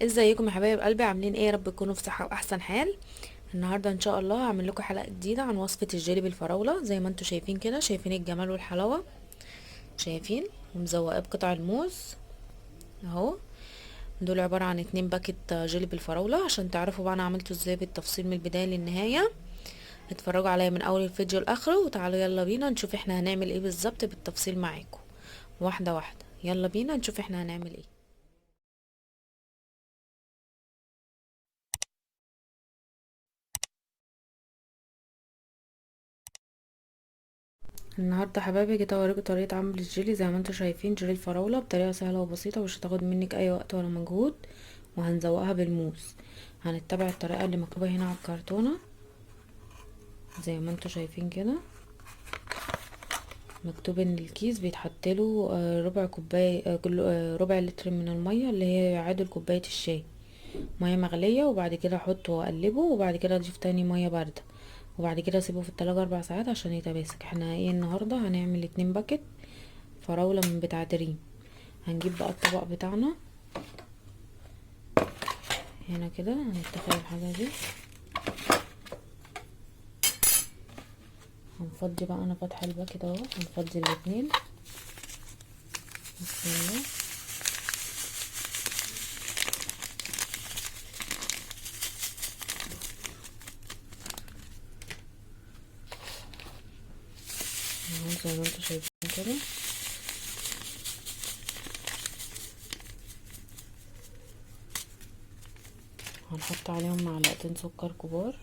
ازيكم يا حبايب قلبي؟ عاملين ايه؟ يا رب تكونوا في صحه واحسن حال. النهارده ان شاء الله هعمل لكم حلقه جديده عن وصفه الجيلي بالفراوله. زي ما انتم شايفين كده، شايفين الجمال والحلاوه؟ شايفين؟ ومزوقاه بقطع الموز اهو. دول عباره عن 2 باكت جيلي بالفراوله. عشان تعرفوا بقى انا عملته ازاي بالتفصيل من البدايه للنهايه، اتفرجوا عليا من اول الفيديو لاخره، وتعالوا يلا بينا نشوف احنا هنعمل ايه بالظبط بالتفصيل معاكم واحده واحده. يلا بينا نشوف احنا هنعمل ايه. النهارده حبايبي جيت اوريكم طريقه عمل الجيلي. زي ما انتم شايفين جيلي الفراوله بطريقه سهله وبسيطه، ومش هتاخد منك اي وقت ولا مجهود، وهنزوقها بالموز. هنتبع الطريقه اللي مكتوبه هنا على الكرتونه. زي ما انتم شايفين كده مكتوب ان الكيس بيتحط له ربع كوبايه، ربع لتر من الميه، اللي هي يعادل كوبايه الشاي. ميه مغليه، وبعد كده احطه واقلبه، وبعد كده اضيف تاني ميه بارده، وبعد كده اسيبه في التلاجة 4 ساعات عشان يتماسك. احنا ايه النهارده هنعمل 2 باكت فراولة من بتاعة ريم. هنجيب بقى الطبق بتاعنا هنا كده، هنتخذ الحاجة دي، هنفضي بقى. انا فاتحة الباكت اهو، هنفضي الاتنين. بسم الله. اهو زي ما انتوا شايفين كده. هنحط عليهم معلقتين سكر كبار.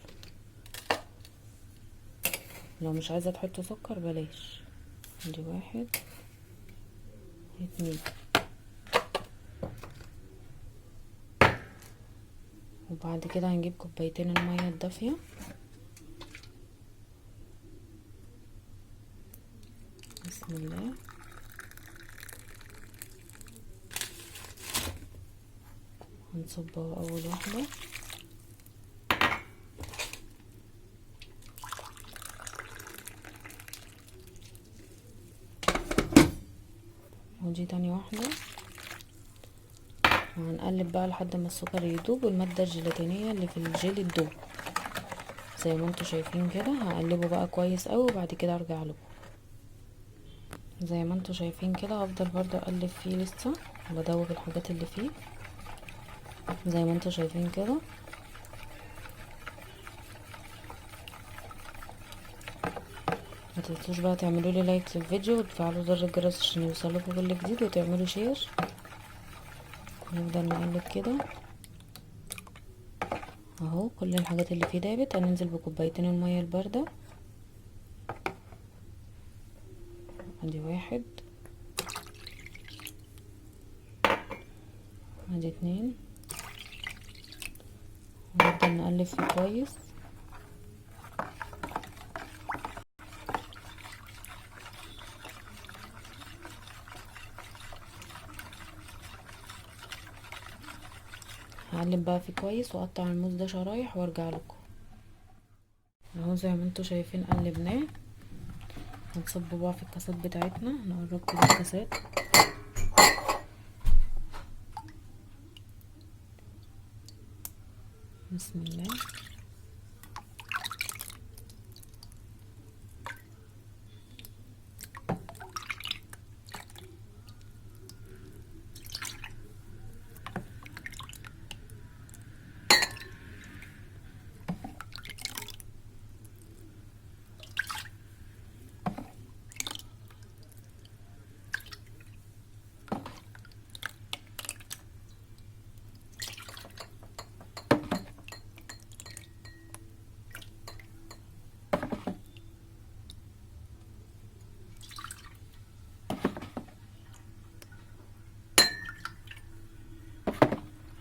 لو مش عايزة تحطوا سكر بلاش. دي 1 2. وبعد كده هنجيب كوبايتين المية الدافية. بسم الله. هنصبها اول واحدة. ودي تاني واحدة. وهنقلب بقى لحد ما السكر يدوب والمادة الجيلاتينية اللي في الجيلي تدوب. زي ما انتوا شايفين كده هقلبه بقى كويس قوي، وبعد كده ارجع لكم. زي ما انتوا شايفين كده هفضل برضو اقلب فيه لسه، بدوب الحاجات اللي فيه. زي ما انتوا شايفين كده. ما تنسوش بقى تعملوا لي لايك للفيديو، وتفعلوا زر الجرس عشان يوصلكوا كل جديد، وتعملوا شير. نفضل نقلب كده اهو. كل الحاجات اللي فيه دابت. هننزل بكوبايتين المية الباردة. ادي 1 ادي 2. ونفضل نقلب فيه كويس. هقلب بقى فيه كويس، واقطع الموز ده شرايح وارجع لكم. اهو زي ما انتوا شايفين قلبناه. هنصبه بقى في الكاسات بتاعتنا. نقرب كده الكاسات. بسم الله.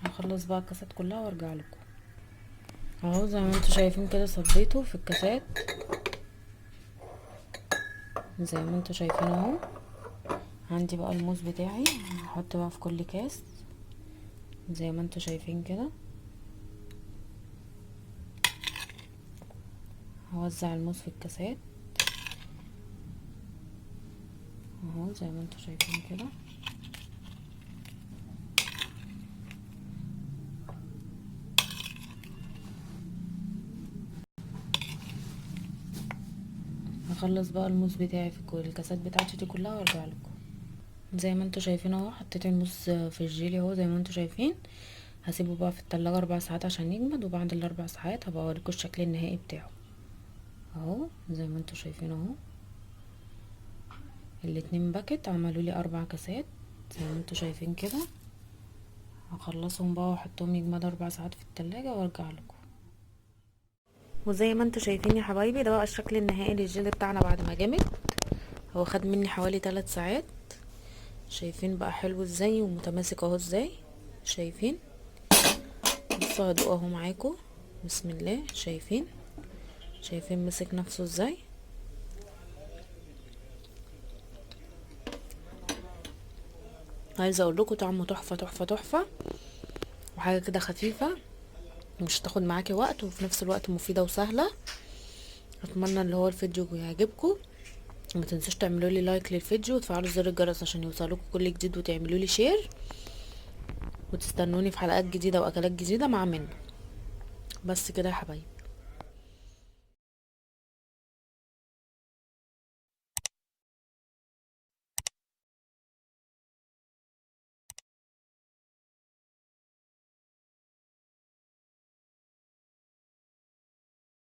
هخلص بقى الكاسات كلها وارجع لكم. اهو زي ما انتوا شايفين كده صبيته في الكاسات. زي ما انتوا شايفين اهو. عندي بقى الموز بتاعي، هحط بقى في كل كاس. زي ما انتوا شايفين كده. هوزع الموز في الكاسات اهو. زي ما انتوا شايفين كده. هخلص بقى الموز بتاعي في كل الكاسات بتاعتي دي كلها وارجع لكم. زي ما انتوا شايفين اهو، حطيت الموز في الجيلي اهو زي ما انتوا شايفين. هسيبه بقى في التلاجة 4 ساعات عشان يجمد، وبعد ال4 ساعات هبقى اوريكم الشكل النهائي بتاعه اهو. زي ما انتوا شايفين اهو، الاتنين باكت عملوا لي 4 كاسات زي ما انتوا شايفين كده. هخلصهم بقى واحطهم يجمدوا 4 ساعات في التلاجة وارجع لكم. وزي ما انتوا شايفين يا حبايبي، ده بقى الشكل النهائي للجيلي بتاعنا بعد ما جمد. هو خد مني حوالي 3 ساعات. شايفين بقى حلو ازاي ومتماسك اهو ازاي. شايفين؟ بصوا هدوق اهو معاكم. بسم الله. شايفين مسك نفسه ازاي. عايزه اقول لكم طعمه تحفه تحفه تحفه، وحاجه كده خفيفه مش تاخد معاكي وقت، وفي نفس الوقت مفيده وسهله. اتمنى اللي هو الفيديو يعجبكم. ما تنسوش تعملوا لي لايك للفيديو وتفعلوا زر الجرس عشان يوصلكم كل جديد، وتعملوا لي شير، وتستنوني في حلقات جديده واكلات جديده مع منى. بس كده يا حبايبي.